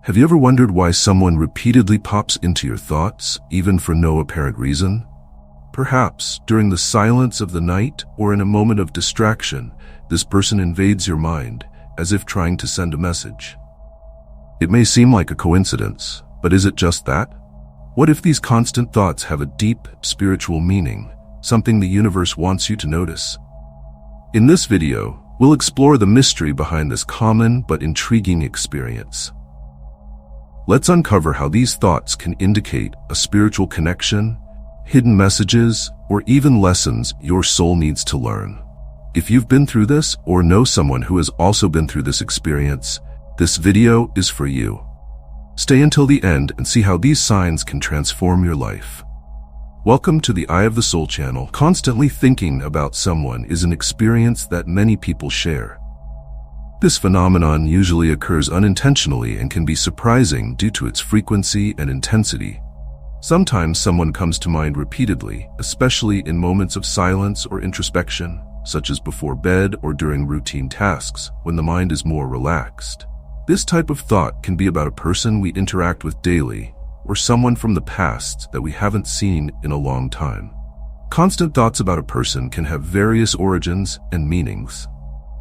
Have you ever wondered why someone repeatedly pops into your thoughts, even for no apparent reason? Perhaps, during the silence of the night or in a moment of distraction, this person invades your mind, as if trying to send a message. It may seem like a coincidence, but is it just that? What if these constant thoughts have a deep, spiritual meaning, something the universe wants you to notice? In this video, we'll explore the mystery behind this common but intriguing experience. Let's uncover how these thoughts can indicate a spiritual connection, hidden messages, or even lessons your soul needs to learn. If you've been through this or know someone who has also been through this experience, this video is for you. Stay until the end and see how these signs can transform your life. Welcome to the Eye of the Soul channel. Constantly thinking about someone is an experience that many people share. This phenomenon usually occurs unintentionally and can be surprising due to its frequency and intensity. Sometimes someone comes to mind repeatedly, especially in moments of silence or introspection, such as before bed or during routine tasks, when the mind is more relaxed. This type of thought can be about a person we interact with daily, or someone from the past that we haven't seen in a long time. Constant thoughts about a person can have various origins and meanings.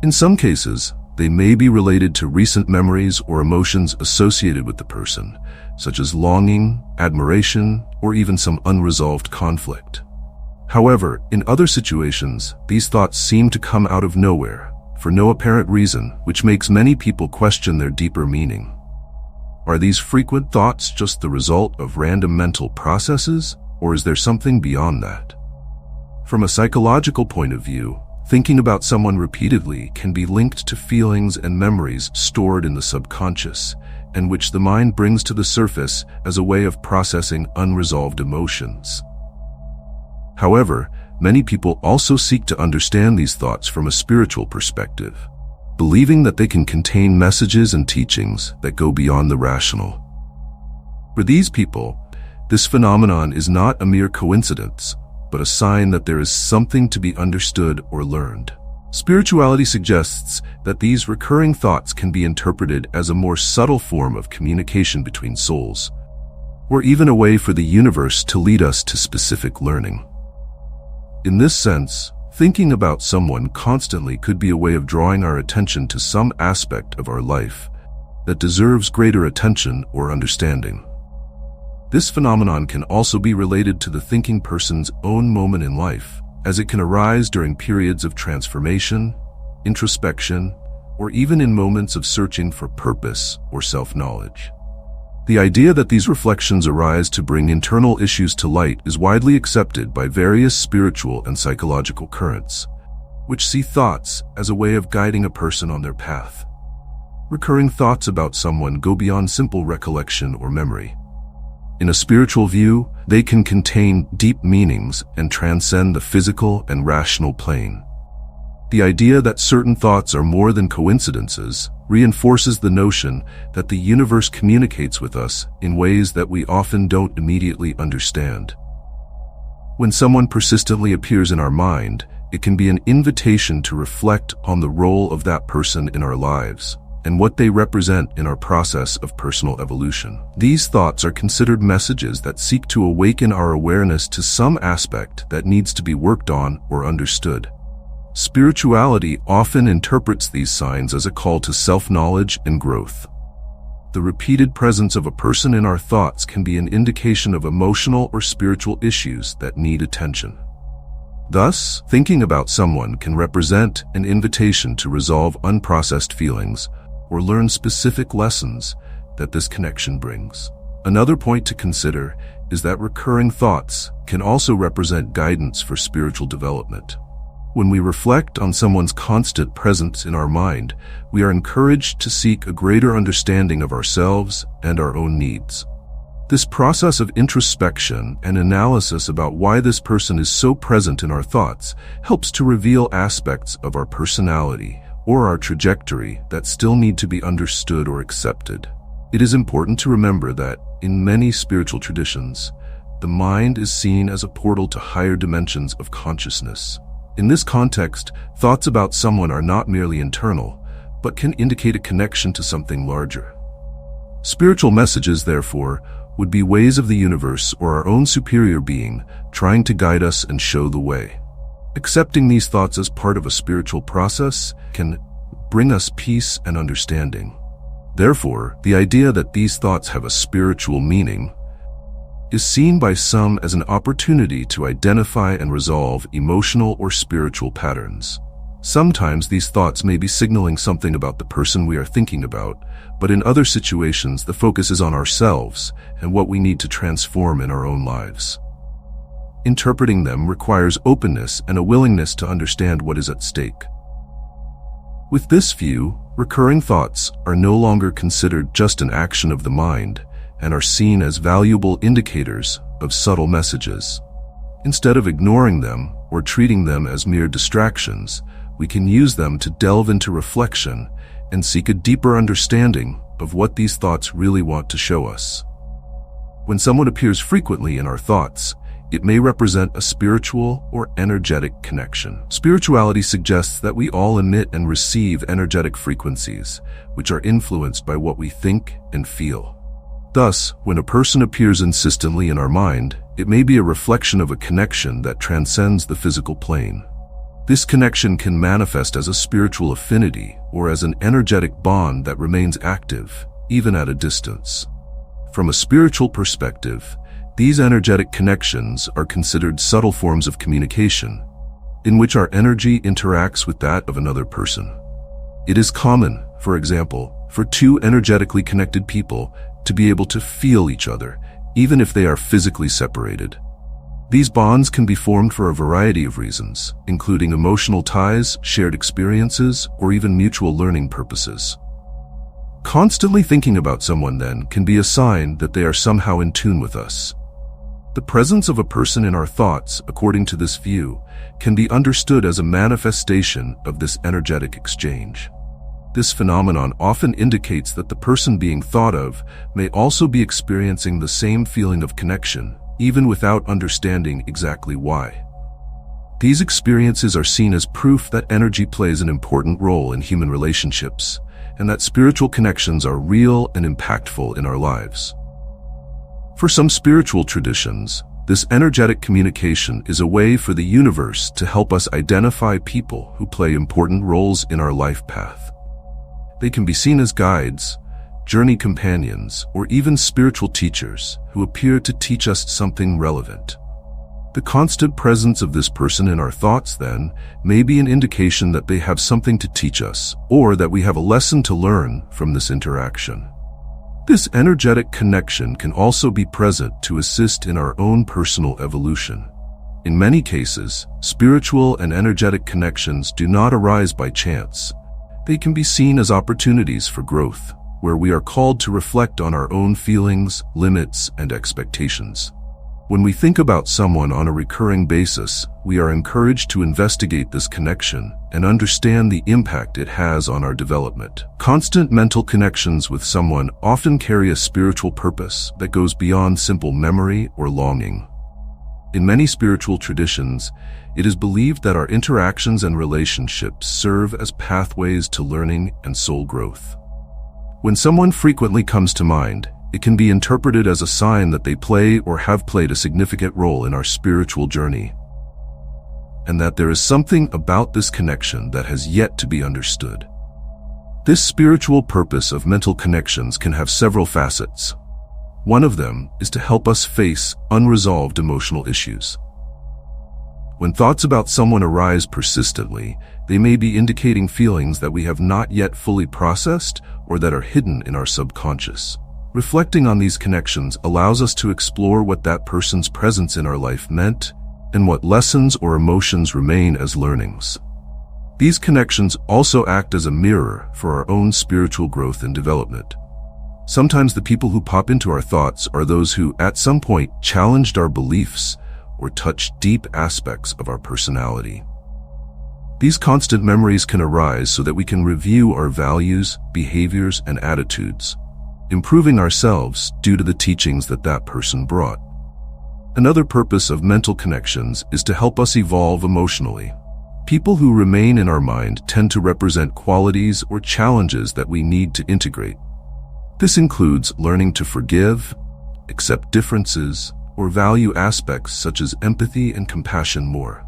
In some cases, they may be related to recent memories or emotions associated with the person, such as longing, admiration, or even some unresolved conflict. However, in other situations, these thoughts seem to come out of nowhere, for no apparent reason, which makes many people question their deeper meaning. Are these frequent thoughts just the result of random mental processes, or is there something beyond that? From a psychological point of view, thinking about someone repeatedly can be linked to feelings and memories stored in the subconscious, and which the mind brings to the surface as a way of processing unresolved emotions. However, many people also seek to understand these thoughts from a spiritual perspective, believing that they can contain messages and teachings that go beyond the rational. For these people, this phenomenon is not a mere coincidence, but a sign that there is something to be understood or learned. Spirituality suggests that these recurring thoughts can be interpreted as a more subtle form of communication between souls, or even a way for the universe to lead us to specific learning. In this sense, thinking about someone constantly could be a way of drawing our attention to some aspect of our life that deserves greater attention or understanding. This phenomenon can also be related to the thinking person's own moment in life, as it can arise during periods of transformation, introspection, or even in moments of searching for purpose or self-knowledge. The idea that these reflections arise to bring internal issues to light is widely accepted by various spiritual and psychological currents, which see thoughts as a way of guiding a person on their path. Recurring thoughts about someone go beyond simple recollection or memory. In a spiritual view, they can contain deep meanings and transcend the physical and rational plane. The idea that certain thoughts are more than coincidences reinforces the notion that the universe communicates with us in ways that we often don't immediately understand. When someone persistently appears in our mind, it can be an invitation to reflect on the role of that person in our lives and what they represent in our process of personal evolution. These thoughts are considered messages that seek to awaken our awareness to some aspect that needs to be worked on or understood. Spirituality often interprets these signs as a call to self-knowledge and growth. The repeated presence of a person in our thoughts can be an indication of emotional or spiritual issues that need attention. Thus, thinking about someone can represent an invitation to resolve unprocessed feelings or learn specific lessons that this connection brings. Another point to consider is that recurring thoughts can also represent guidance for spiritual development. When we reflect on someone's constant presence in our mind, we are encouraged to seek a greater understanding of ourselves and our own needs. This process of introspection and analysis about why this person is so present in our thoughts helps to reveal aspects of our personality or our trajectory that still need to be understood or accepted. It is important to remember that, in many spiritual traditions, the mind is seen as a portal to higher dimensions of consciousness. In this context, thoughts about someone are not merely internal, but can indicate a connection to something larger. Spiritual messages, therefore, would be ways of the universe or our own superior being trying to guide us and show the way. Accepting these thoughts as part of a spiritual process can bring us peace and understanding. Therefore, the idea that these thoughts have a spiritual meaning is seen by some as an opportunity to identify and resolve emotional or spiritual patterns. Sometimes these thoughts may be signaling something about the person we are thinking about, but in other situations the focus is on ourselves and what we need to transform in our own lives. Interpreting them requires openness and a willingness to understand what is at stake. With this view, recurring thoughts are no longer considered just an action of the mind and are seen as valuable indicators of subtle messages. Instead of ignoring them or treating them as mere distractions, we can use them to delve into reflection and seek a deeper understanding of what these thoughts really want to show us. When someone appears frequently in our thoughts, it may represent a spiritual or energetic connection. Spirituality suggests that we all emit and receive energetic frequencies, which are influenced by what we think and feel. Thus, when a person appears insistently in our mind, it may be a reflection of a connection that transcends the physical plane. This connection can manifest as a spiritual affinity or as an energetic bond that remains active, even at a distance. From a spiritual perspective, these energetic connections are considered subtle forms of communication, in which our energy interacts with that of another person. It is common, for example, for two energetically connected people to be able to feel each other, even if they are physically separated. These bonds can be formed for a variety of reasons, including emotional ties, shared experiences, or even mutual learning purposes. Constantly thinking about someone, then, can be a sign that they are somehow in tune with us. The presence of a person in our thoughts, according to this view, can be understood as a manifestation of this energetic exchange. This phenomenon often indicates that the person being thought of may also be experiencing the same feeling of connection, even without understanding exactly why. These experiences are seen as proof that energy plays an important role in human relationships, and that spiritual connections are real and impactful in our lives. For some spiritual traditions, this energetic communication is a way for the universe to help us identify people who play important roles in our life path. They can be seen as guides, journey companions, or even spiritual teachers who appear to teach us something relevant. The constant presence of this person in our thoughts, then, may be an indication that they have something to teach us, or that we have a lesson to learn from this interaction. This energetic connection can also be present to assist in our own personal evolution. In many cases, spiritual and energetic connections do not arise by chance. They can be seen as opportunities for growth, where we are called to reflect on our own feelings, limits, and expectations. When we think about someone on a recurring basis, we are encouraged to investigate this connection and understand the impact it has on our development. Constant mental connections with someone often carry a spiritual purpose that goes beyond simple memory or longing. In many spiritual traditions, it is believed that our interactions and relationships serve as pathways to learning and soul growth. When someone frequently comes to mind, it can be interpreted as a sign that they play or have played a significant role in our spiritual journey, and that there is something about this connection that has yet to be understood. This spiritual purpose of mental connections can have several facets. One of them is to help us face unresolved emotional issues. When thoughts about someone arise persistently, they may be indicating feelings that we have not yet fully processed or that are hidden in our subconscious. Reflecting on these connections allows us to explore what that person's presence in our life meant and what lessons or emotions remain as learnings. These connections also act as a mirror for our own spiritual growth and development. Sometimes the people who pop into our thoughts are those who, at some point, challenged our beliefs or touched deep aspects of our personality. These constant memories can arise so that we can review our values, behaviors, and attitudes, improving ourselves due to the teachings that that person brought. Another purpose of mental connections is to help us evolve emotionally. People who remain in our mind tend to represent qualities or challenges that we need to integrate. This includes learning to forgive, accept differences, or value aspects such as empathy and compassion more.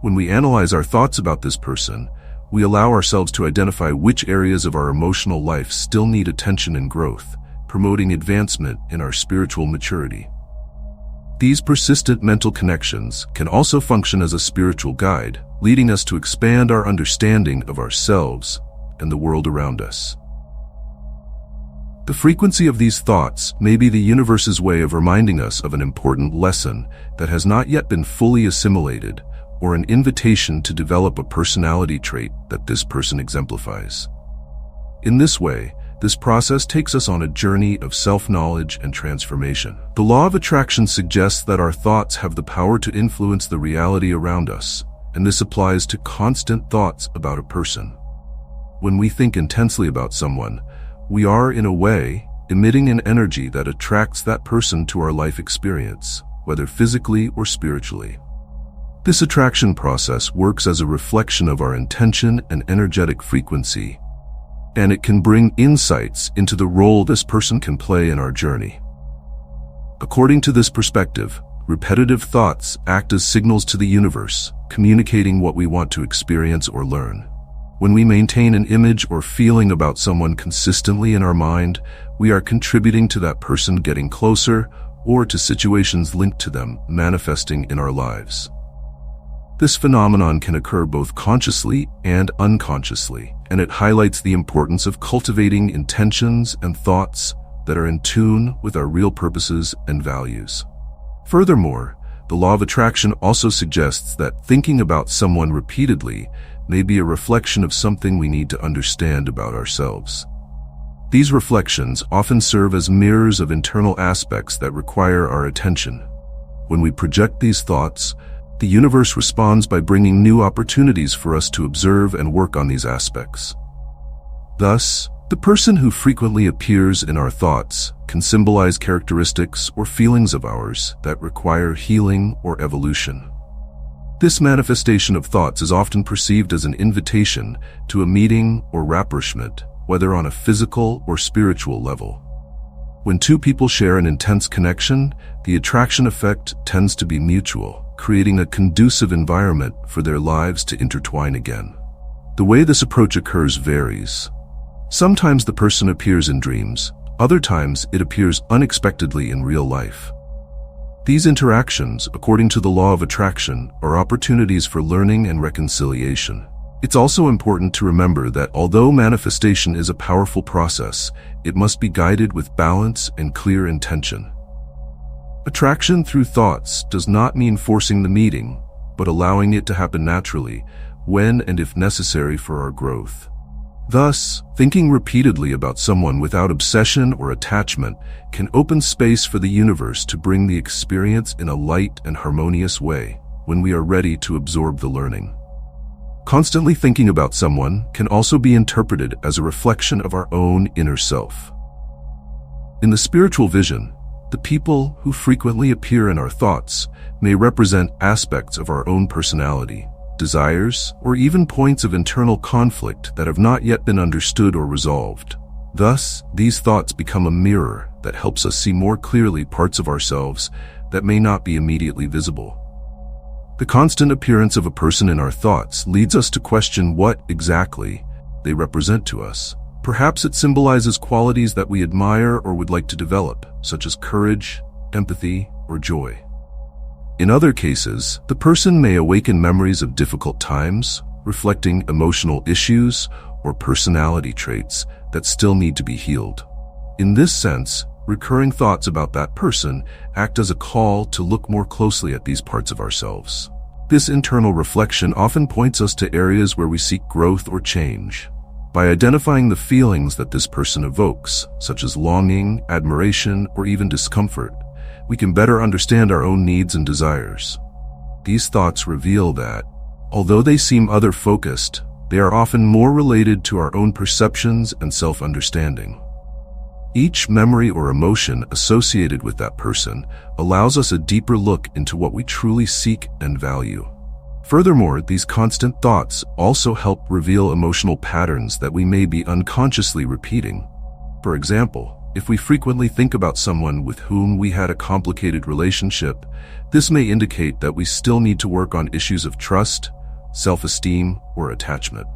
When we analyze our thoughts about this person, we allow ourselves to identify which areas of our emotional life still need attention and growth, promoting advancement in our spiritual maturity. These persistent mental connections can also function as a spiritual guide, leading us to expand our understanding of ourselves and the world around us. The frequency of these thoughts may be the universe's way of reminding us of an important lesson that has not yet been fully assimilated, or an invitation to develop a personality trait that this person exemplifies. In this way, this process takes us on a journey of self-knowledge and transformation. The law of attraction suggests that our thoughts have the power to influence the reality around us, and this applies to constant thoughts about a person. When we think intensely about someone, we are, in a way, emitting an energy that attracts that person to our life experience, whether physically or spiritually. This attraction process works as a reflection of our intention and energetic frequency, and it can bring insights into the role this person can play in our journey. According to this perspective, repetitive thoughts act as signals to the universe, communicating what we want to experience or learn. When we maintain an image or feeling about someone consistently in our mind, we are contributing to that person getting closer, or to situations linked to them manifesting in our lives. This phenomenon can occur both consciously and unconsciously, and it highlights the importance of cultivating intentions and thoughts that are in tune with our real purposes and values. Furthermore, the law of attraction also suggests that thinking about someone repeatedly may be a reflection of something we need to understand about ourselves. These reflections often serve as mirrors of internal aspects that require our attention. When we project these thoughts, the universe responds by bringing new opportunities for us to observe and work on these aspects. Thus, the person who frequently appears in our thoughts can symbolize characteristics or feelings of ours that require healing or evolution. This manifestation of thoughts is often perceived as an invitation to a meeting or rapprochement, whether on a physical or spiritual level. When two people share an intense connection, the attraction effect tends to be mutual, creating a conducive environment for their lives to intertwine again. The way this approach occurs varies. Sometimes the person appears in dreams, other times it appears unexpectedly in real life. These interactions, according to the law of attraction, are opportunities for learning and reconciliation. It's also important to remember that although manifestation is a powerful process, it must be guided with balance and clear intention. Attraction through thoughts does not mean forcing the meeting, but allowing it to happen naturally, when and if necessary for our growth. Thus, thinking repeatedly about someone without obsession or attachment can open space for the universe to bring the experience in a light and harmonious way when we are ready to absorb the learning. Constantly thinking about someone can also be interpreted as a reflection of our own inner self. In the spiritual vision, the people who frequently appear in our thoughts may represent aspects of our own personality, desires, or even points of internal conflict that have not yet been understood or resolved. Thus, these thoughts become a mirror that helps us see more clearly parts of ourselves that may not be immediately visible. The constant appearance of a person in our thoughts leads us to question what, exactly, they represent to us. Perhaps it symbolizes qualities that we admire or would like to develop, such as courage, empathy, or joy. In other cases, the person may awaken memories of difficult times, reflecting emotional issues or personality traits that still need to be healed. In this sense, recurring thoughts about that person act as a call to look more closely at these parts of ourselves. This internal reflection often points us to areas where we seek growth or change. By identifying the feelings that this person evokes, such as longing, admiration, or even discomfort, we can better understand our own needs and desires. These thoughts reveal that, although they seem other-focused, they are often more related to our own perceptions and self-understanding. Each memory or emotion associated with that person allows us a deeper look into what we truly seek and value. Furthermore, these constant thoughts also help reveal emotional patterns that we may be unconsciously repeating. For example, if we frequently think about someone with whom we had a complicated relationship, this may indicate that we still need to work on issues of trust, self-esteem, or attachment.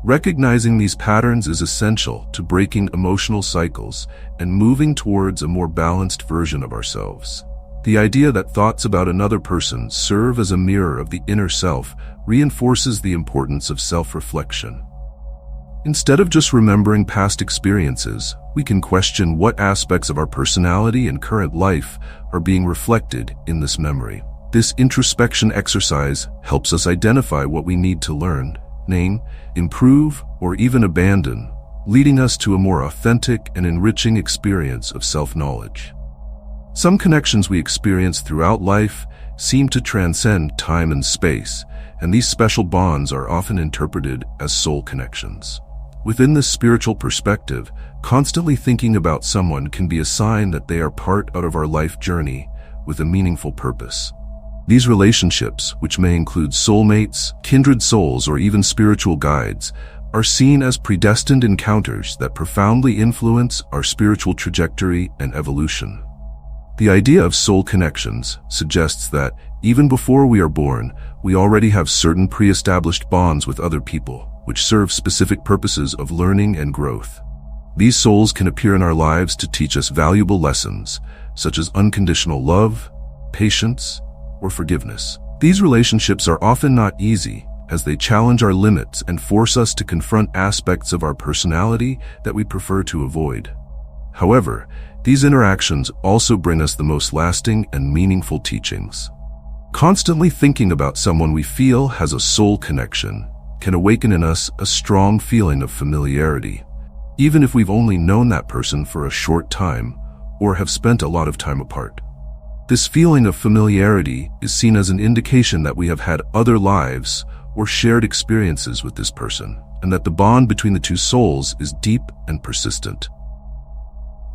Recognizing these patterns is essential to breaking emotional cycles and moving towards a more balanced version of ourselves. The idea that thoughts about another person serve as a mirror of the inner self reinforces the importance of self-reflection. Instead of just remembering past experiences, we can question what aspects of our personality and current life are being reflected in this memory. This introspection exercise helps us identify what we need to learn, name, improve, or even abandon, leading us to a more authentic and enriching experience of self-knowledge. Some connections we experience throughout life seem to transcend time and space, and these special bonds are often interpreted as soul connections. Within this spiritual perspective, constantly thinking about someone can be a sign that they are part of our life journey with a meaningful purpose. These relationships, which may include soulmates, kindred souls, or even spiritual guides, are seen as predestined encounters that profoundly influence our spiritual trajectory and evolution. The idea of soul connections suggests that, even before we are born, we already have certain pre-established bonds with other people, which serve specific purposes of learning and growth. These souls can appear in our lives to teach us valuable lessons, such as unconditional love, patience, or forgiveness. These relationships are often not easy, as they challenge our limits and force us to confront aspects of our personality that we prefer to avoid. However, these interactions also bring us the most lasting and meaningful teachings. Constantly thinking about someone we feel has a soul connection can awaken in us a strong feeling of familiarity, even if we've only known that person for a short time or have spent a lot of time apart. This feeling of familiarity is seen as an indication that we have had other lives or shared experiences with this person, and that the bond between the two souls is deep and persistent.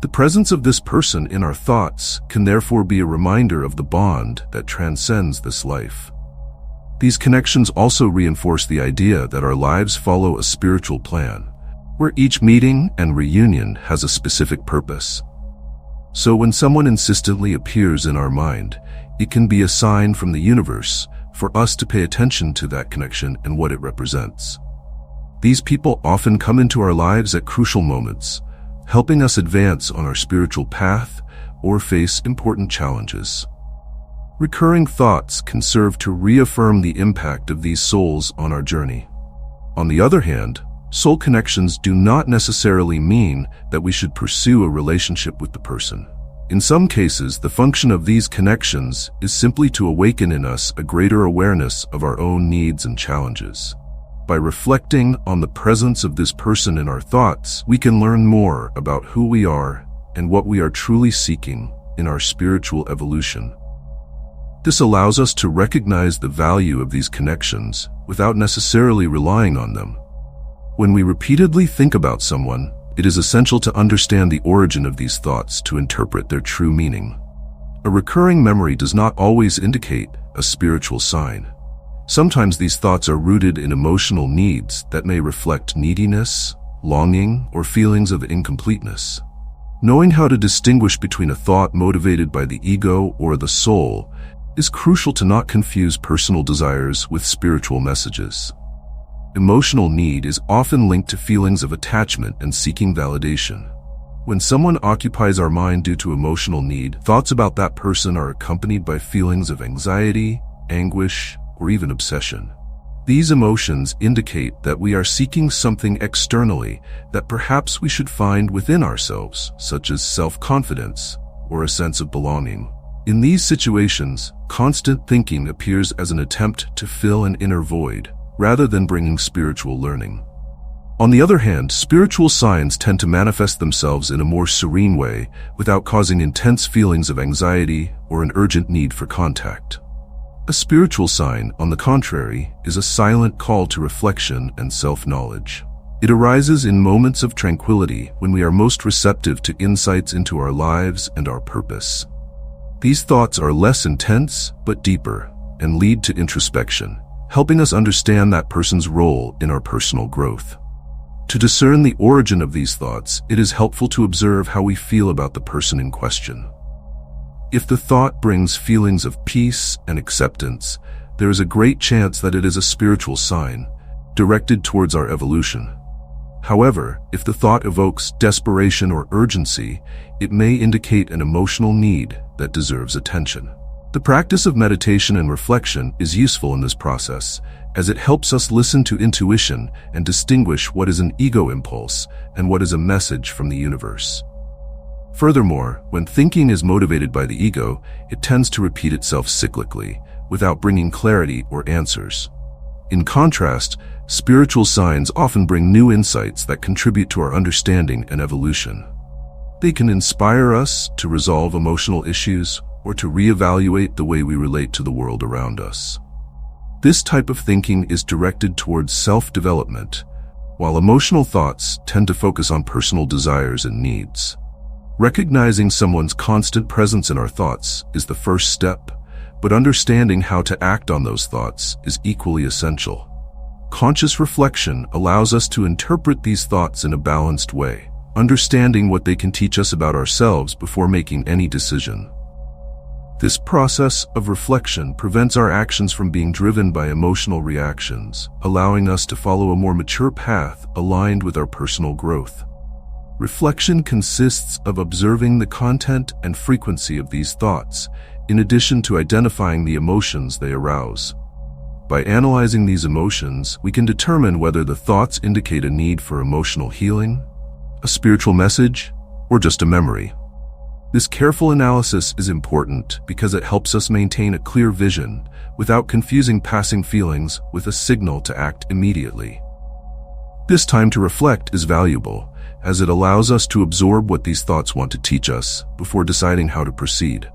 The presence of this person in our thoughts can therefore be a reminder of the bond that transcends this life. These connections also reinforce the idea that our lives follow a spiritual plan, where each meeting and reunion has a specific purpose. So when someone insistently appears in our mind, it can be a sign from the universe for us to pay attention to that connection and what it represents. These people often come into our lives at crucial moments, helping us advance on our spiritual path or face important challenges. Recurring thoughts can serve to reaffirm the impact of these souls on our journey. On the other hand, soul connections do not necessarily mean that we should pursue a relationship with the person. In some cases, the function of these connections is simply to awaken in us a greater awareness of our own needs and challenges. By reflecting on the presence of this person in our thoughts, we can learn more about who we are and what we are truly seeking in our spiritual evolution. This allows us to recognize the value of these connections without necessarily relying on them. When we repeatedly think about someone, it is essential to understand the origin of these thoughts to interpret their true meaning. A recurring memory does not always indicate a spiritual sign. Sometimes these thoughts are rooted in emotional needs that may reflect neediness, longing, or feelings of incompleteness. Knowing how to distinguish between a thought motivated by the ego or the soul is crucial to not confuse personal desires with spiritual messages. Emotional need is often linked to feelings of attachment and seeking validation. When someone occupies our mind due to emotional need, thoughts about that person are accompanied by feelings of anxiety, anguish, or even obsession. These emotions indicate that we are seeking something externally that perhaps we should find within ourselves, such as self-confidence or a sense of belonging. In these situations, constant thinking appears as an attempt to fill an inner void, rather than bringing spiritual learning. On the other hand, spiritual signs tend to manifest themselves in a more serene way, without causing intense feelings of anxiety or an urgent need for contact. A spiritual sign, on the contrary, is a silent call to reflection and self-knowledge. It arises in moments of tranquility when we are most receptive to insights into our lives and our purpose. These thoughts are less intense but deeper and lead to introspection, helping us understand that person's role in our personal growth. To discern the origin of these thoughts, it is helpful to observe how we feel about the person in question. If the thought brings feelings of peace and acceptance, there is a great chance that it is a spiritual sign, directed towards our evolution. However, if the thought evokes desperation or urgency, it may indicate an emotional need that deserves attention. The practice of meditation and reflection is useful in this process, as it helps us listen to intuition and distinguish what is an ego impulse and what is a message from the universe. Furthermore, when thinking is motivated by the ego, it tends to repeat itself cyclically, without bringing clarity or answers. In contrast, spiritual signs often bring new insights that contribute to our understanding and evolution. They can inspire us to resolve emotional issues or to reevaluate the way we relate to the world around us. This type of thinking is directed towards self-development, while emotional thoughts tend to focus on personal desires and needs. Recognizing someone's constant presence in our thoughts is the first step, but understanding how to act on those thoughts is equally essential. Conscious reflection allows us to interpret these thoughts in a balanced way, understanding what they can teach us about ourselves before making any decision. This process of reflection prevents our actions from being driven by emotional reactions, allowing us to follow a more mature path aligned with our personal growth. Reflection consists of observing the content and frequency of these thoughts, in addition to identifying the emotions they arouse. By analyzing these emotions, we can determine whether the thoughts indicate a need for emotional healing, a spiritual message, or just a memory. This careful analysis is important because it helps us maintain a clear vision without confusing passing feelings with a signal to act immediately. This time to reflect is valuable, as it allows us to absorb what these thoughts want to teach us before deciding how to proceed.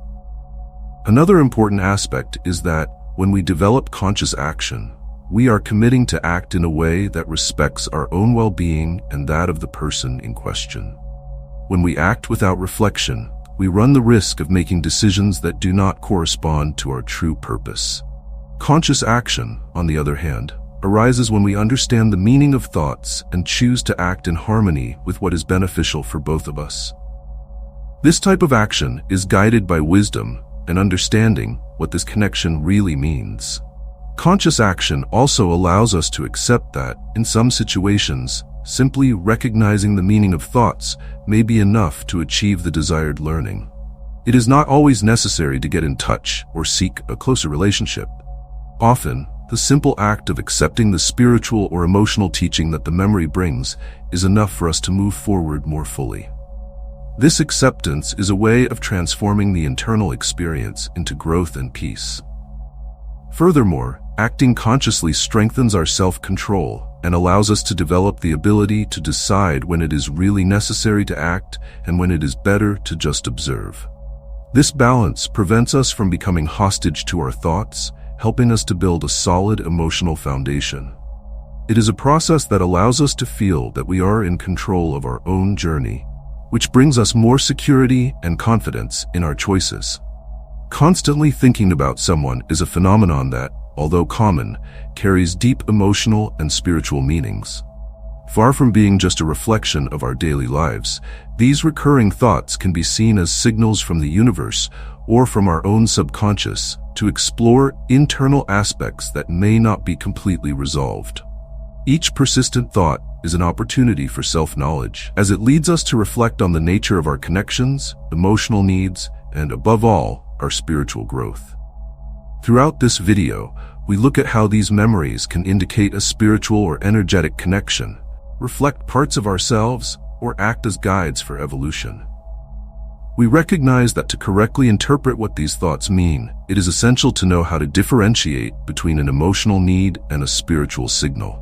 Another important aspect is that when we develop conscious action, we are committing to act in a way that respects our own well-being and that of the person in question. When we act without reflection, we run the risk of making decisions that do not correspond to our true purpose. Conscious action, on the other hand, arises when we understand the meaning of thoughts and choose to act in harmony with what is beneficial for both of us. This type of action is guided by wisdom and understanding what this connection really means. Conscious action also allows us to accept that, in some situations, simply recognizing the meaning of thoughts may be enough to achieve the desired learning. It is not always necessary to get in touch or seek a closer relationship. Often, the simple act of accepting the spiritual or emotional teaching that the memory brings is enough for us to move forward more fully. This acceptance is a way of transforming the internal experience into growth and peace. Furthermore, acting consciously strengthens our self-control and allows us to develop the ability to decide when it is really necessary to act and when it is better to just observe. This balance prevents us from becoming hostage to our thoughts, helping us to build a solid emotional foundation. It is a process that allows us to feel that we are in control of our own journey, which brings us more security and confidence in our choices. Constantly thinking about someone is a phenomenon that, although common, carries deep emotional and spiritual meanings. Far from being just a reflection of our daily lives, these recurring thoughts can be seen as signals from the universe or from our own subconscious to explore internal aspects that may not be completely resolved. Each persistent thought is an opportunity for self-knowledge, as it leads us to reflect on the nature of our connections, emotional needs, and above all, our spiritual growth. Throughout this video, we look at how these memories can indicate a spiritual or energetic connection, reflect parts of ourselves, or act as guides for evolution. We recognize that to correctly interpret what these thoughts mean, it is essential to know how to differentiate between an emotional need and a spiritual signal.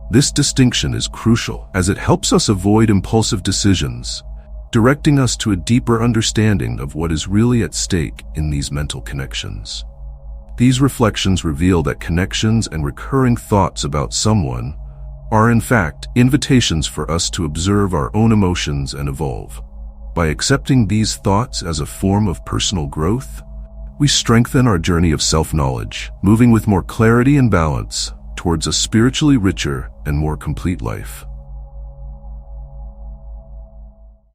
This distinction is crucial, as it helps us avoid impulsive decisions, directing us to a deeper understanding of what is really at stake in these mental connections. These reflections reveal that connections and recurring thoughts about someone are in fact invitations for us to observe our own emotions and evolve. By accepting these thoughts as a form of personal growth, we strengthen our journey of self-knowledge, moving with more clarity and balance towards a spiritually richer and more complete life.